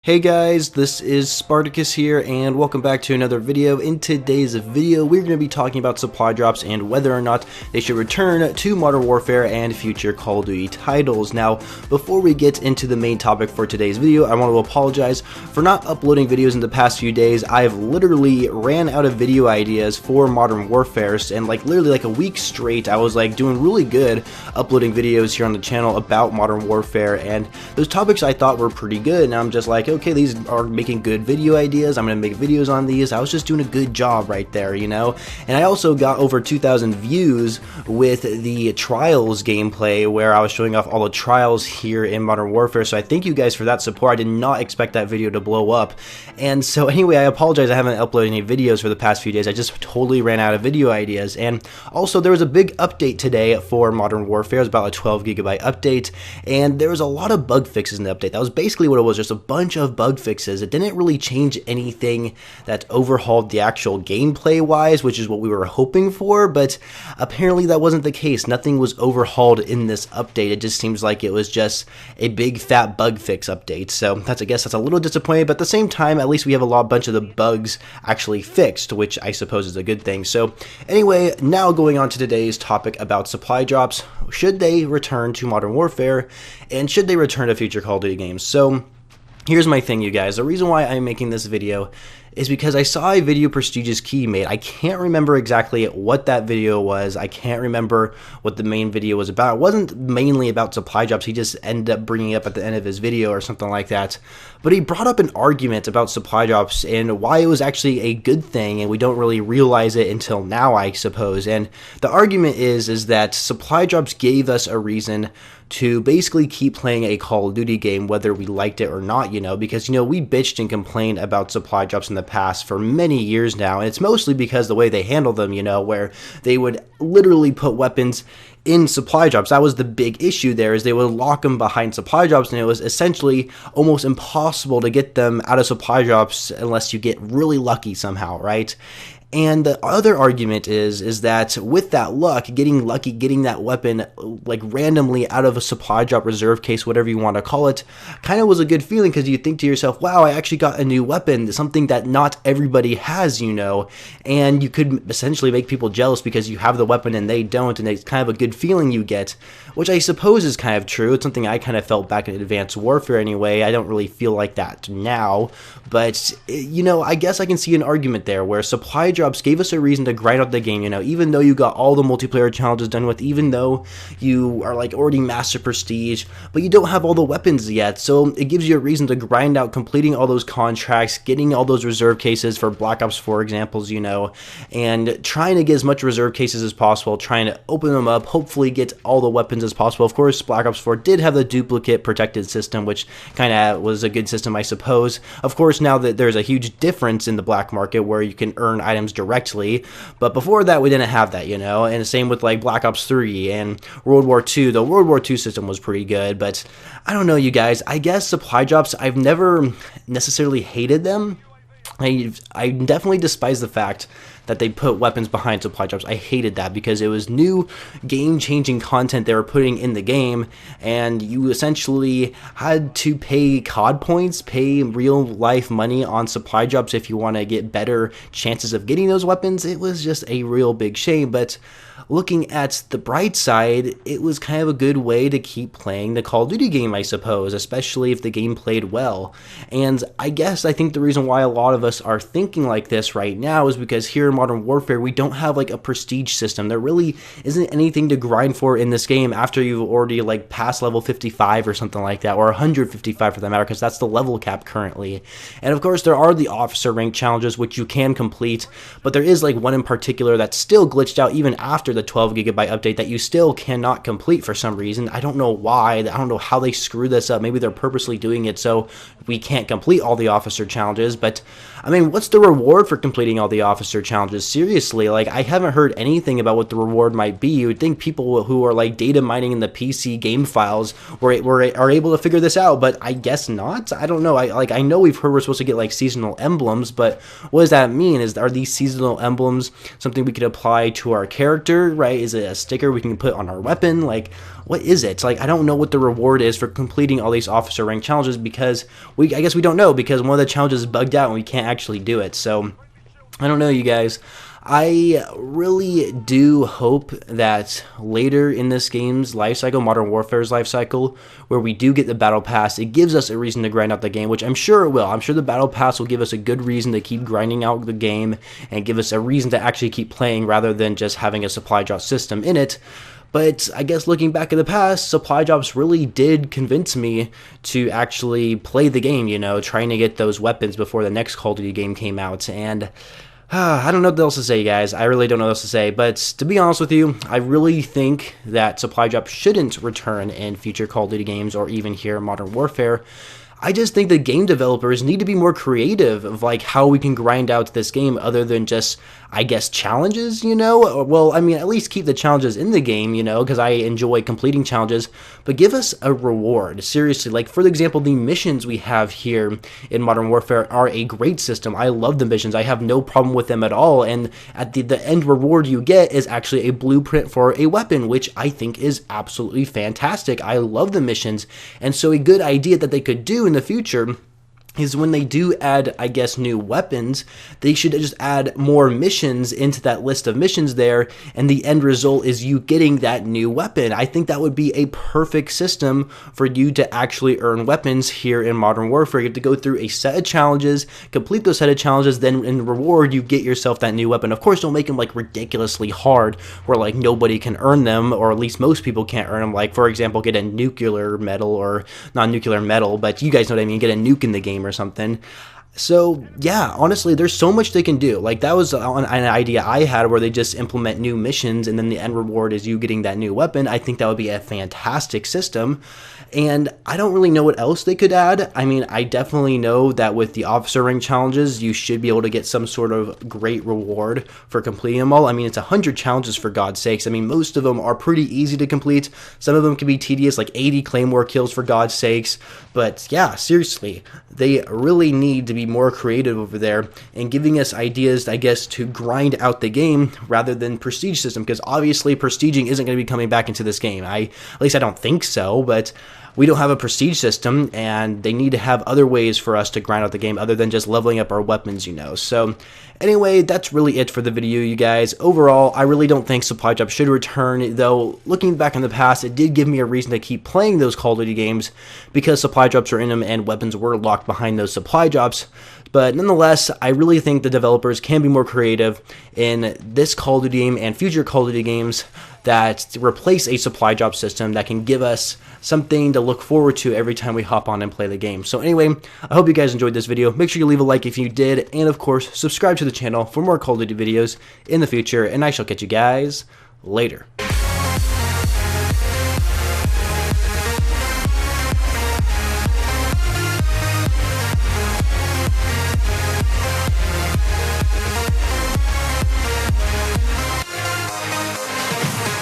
Hey guys, this is Spartacus here and welcome back to another video. In today's video, we're going to be talking about supply drops and whether or not they should return to Modern Warfare and future Call of Duty titles. Now, before we get into the main topic for today's video, I want to apologize for not uploading videos in the past few days. I've literally ran out of video ideas for Modern Warfare, and literally a week straight, I was doing really good uploading videos here on the channel about Modern Warfare, and those topics I thought were pretty good, and I'm just like, okay, these are making good video ideas, I'm gonna make videos on these. I was just doing a good job right there, you know. And I also got over 2,000 views with the Trials gameplay where I was showing off all the trials here in Modern Warfare, so I thank you guys for that support. I did not expect that video to blow up. And so anyway, I apologize I haven't uploaded any videos for the past few days. I just totally ran out of video ideas. And also there was a big update today for Modern Warfare. It was about a 12 gigabyte update, and there was a lot of bug fixes in the update. That was basically what it was, just a bunch of bug fixes. It didn't really change anything that overhauled the actual gameplay wise, which is what we were hoping for, but apparently that wasn't the case. Nothing was overhauled in this update. It just seems like it was just a big fat bug fix update. So I guess that's a little disappointing, but at the same time, at least we have a bunch of the bugs actually fixed, which I suppose is a good thing. So anyway, now going on to today's topic about supply drops. Should they return to Modern Warfare, and should they return to future Call of Duty games? So here's my thing, you guys. The reason why I'm making this video is because I saw a video Prestigious Key made. I can't remember exactly what that video was. I can't remember what the main video was about. It wasn't mainly about supply drops. He just ended up bringing it up at the end of his video or something like that. But he brought up an argument about supply drops and why it was actually a good thing, and we don't really realize it until now, I suppose. And the argument is that supply drops gave us a reason to basically keep playing a Call of Duty game whether we liked it or not, you know, because, you know, we bitched and complained about supply drops in the past for many years now, and it's mostly because the way they handle them, you know, where they would literally put weapons in supply drops. That was the big issue there, is they would lock them behind supply drops, and it was essentially almost impossible to get them out of supply drops unless you get really lucky somehow, right? And the other argument is that with that luck, getting lucky, getting that weapon randomly out of a supply drop, reserve case, whatever you want to call it, kind of was a good feeling, because you think to yourself, wow, I actually got a new weapon, something that not everybody has, you know, and you could essentially make people jealous because you have the weapon and they don't, and it's kind of a good feeling you get, which I suppose is kind of true. It's something I kind of felt back in Advanced Warfare anyway. I don't really feel like that now, but, you know, I guess I can see an argument there where supply drops gave us a reason to grind out the game, you know, even though you got all the multiplayer challenges done with, even though you are already master prestige, but you don't have all the weapons yet, so it gives you a reason to grind out completing all those contracts, getting all those reserve cases for Black Ops 4 examples, you know, and trying to get as much reserve cases as possible, trying to open them up, hopefully get all the weapons as possible. Of course, Black Ops 4 did have the duplicate protected system, which kind of was a good system, I suppose. Of course, now that there's a huge difference in the black market where you can earn items directly, but before that we didn't have that, you know. And the same with Black Ops 3 and World War II. The World War II system was pretty good, but I don't know, you guys. I guess supply drops, I've never necessarily hated them. I definitely despise the fact that they put weapons behind supply drops. I hated that because it was new game-changing content they were putting in the game, and you essentially had to pay COD points, pay real-life money on supply drops if you want to get better chances of getting those weapons. It was just a real big shame, but looking at the bright side, it was kind of a good way to keep playing the Call of Duty game, I suppose, especially if the game played well. And I think the reason why a lot of us are thinking like this right now is because here in Modern Warfare, we don't have a prestige system. There really isn't anything to grind for in this game after you've already passed level 55 or something like that, or 155 for that matter, because that's the level cap currently. And of course, there are the officer rank challenges, which you can complete, but there is one in particular that's still glitched out even after the 12 gigabyte update that you still cannot complete for some reason. I don't know why. I don't know how they screw this up. Maybe they're purposely doing it so we can't complete all the officer challenges, but I mean, what's the reward for completing all the officer challenges? challenges. Seriously, like, I haven't heard anything about what the reward might be. You would think people who are like data mining in the PC game files are able to figure this out, but I guess not. I don't know. I know we've heard we're supposed to get like seasonal emblems, but what does that mean? Are these seasonal emblems something we could apply to our character, right? Is it a sticker we can put on our weapon? Like, what is it? Like, I don't know what the reward is for completing all these officer rank challenges, because I guess we don't know, because one of the challenges is bugged out and we can't actually do it. So I don't know, you guys. I really do hope that later in this game's life cycle, Modern Warfare's life cycle, where we do get the Battle Pass, it gives us a reason to grind out the game, which I'm sure it will. I'm sure the Battle Pass will give us a good reason to keep grinding out the game and give us a reason to actually keep playing rather than just having a supply drop system in it. But I guess looking back at the past, supply drops really did convince me to actually play the game, you know, trying to get those weapons before the next Call of Duty game came out. And I don't know what else to say, guys. I really don't know what else to say. But to be honest with you, I really think that supply drops shouldn't return in future Call of Duty games or even here in Modern Warfare. I just think the game developers need to be more creative of like how we can grind out this game other than just, I guess, challenges, you know? Well, I mean, at least keep the challenges in the game, you know, because I enjoy completing challenges, but give us a reward. Seriously, like, for example, the missions we have here in Modern Warfare are a great system. I love the missions. I have no problem with them at all, and at the end reward you get is actually a blueprint for a weapon, which I think is absolutely fantastic. I love the missions, and so a good idea that they could do in the future is when they do add, I guess, new weapons, they should just add more missions into that list of missions there, and the end result is you getting that new weapon. I think that would be a perfect system for you to actually earn weapons here in Modern Warfare. You have to go through a set of challenges, complete those set of challenges, then in reward, you get yourself that new weapon. Of course, don't make them like ridiculously hard where like nobody can earn them, or at least most people can't earn them. Like, for example, get a nuclear medal, or not nuclear medal, but you guys know what I mean, get a nuke in the game or something. So yeah, honestly, there's so much they can do. Like, that was an idea I had, where they just implement new missions and then the end reward is you getting that new weapon. I think that would be a fantastic system, and I don't really know what else they could add. I mean, I definitely know that with the officer rank challenges, you should be able to get some sort of great reward for completing them all. I mean, it's 100 challenges, for God's sakes. I mean, most of them are pretty easy to complete. Some of them can be tedious, like 80 Claymore kills, for God's sakes. But yeah, seriously, they really need to be more creative over there and giving us ideas, I guess, to grind out the game rather than prestige system, because obviously prestiging isn't going to be coming back into this game. At least I don't think so, but we don't have a prestige system, and they need to have other ways for us to grind out the game other than just leveling up our weapons, you know. So anyway, that's really it for the video, you guys. Overall, I really don't think supply drops should return, though looking back in the past, it did give me a reason to keep playing those Call of Duty games because supply drops are in them and weapons were locked behind those supply drops. But nonetheless, I really think the developers can be more creative in this Call of Duty game and future Call of Duty games that replace a supply drop system that can give us something to look forward to every time we hop on and play the game. So anyway, I hope you guys enjoyed this video. Make sure you leave a like if you did, and of course, subscribe to the channel for more Call of Duty videos in the future, and I shall catch you guys later.